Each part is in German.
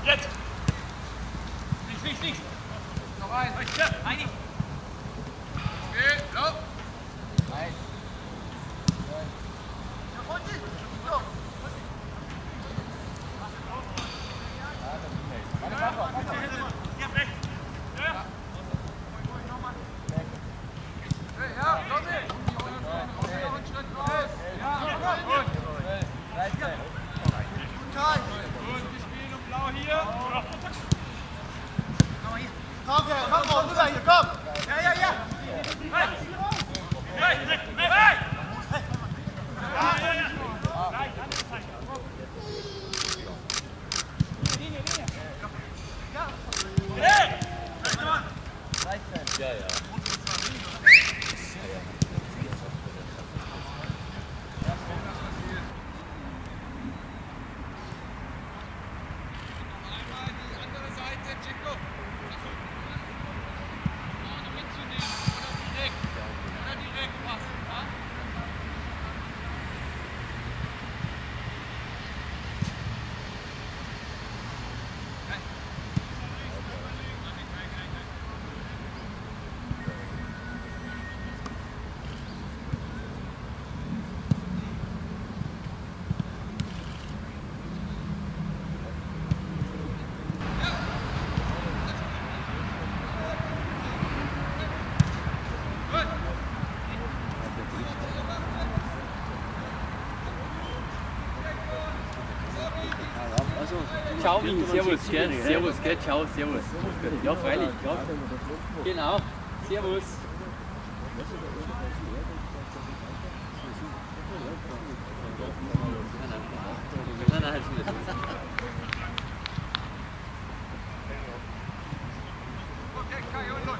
Jetzt! Links! Noch ein! Heini! Okay, lauf! Eins! Ja, los! Noch einen Schritt raus! Ja, gut! Gut, wir spielen um Blau hier! Komm, rüber hier, komm! Ja! Hey! Ciao, servus, gell? Servus, gell? Ciao, servus. Ja, freilich, ja. Genau, servus. Nein, halt schon nicht. Okay, Kai, und los!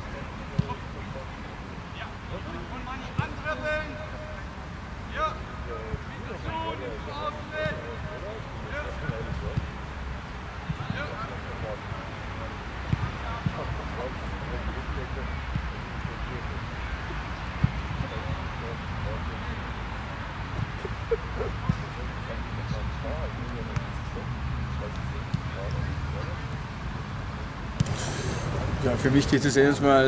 Ja, und Manni andribbeln! Ja! Wieder so, aufnehmen! Ja, für mich geht es erstmal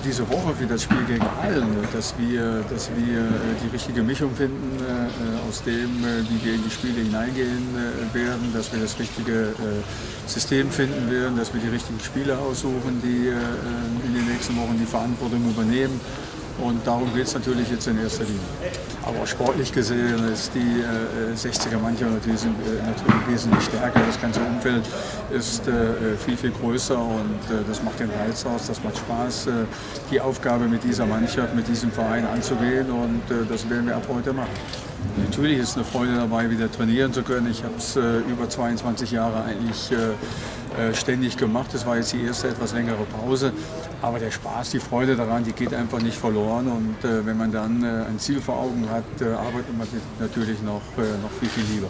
diese Woche für das Spiel gegen Aalen, dass wir die richtige Mischung finden, aus dem, wie wir in die Spiele hineingehen werden, dass wir das richtige System finden werden, dass wir die richtigen Spieler aussuchen, die in den nächsten Wochen die Verantwortung übernehmen. Und darum geht es natürlich jetzt in erster Linie. Aber sportlich gesehen ist die 60er-Mannschaft natürlich wesentlich stärker. Das ganze Umfeld ist viel größer und das macht den Reiz aus, das macht Spaß, die Aufgabe mit dieser Mannschaft, mit diesem Verein anzugehen und das werden wir ab heute machen. Natürlich ist eine Freude dabei, wieder trainieren zu können. Ich habe es über 22 Jahre eigentlich ständig gemacht. Das war jetzt die erste etwas längere Pause. Aber der Spaß, die Freude daran, die geht einfach nicht verloren. Und wenn man dann ein Ziel vor Augen hat, arbeitet man natürlich noch viel lieber.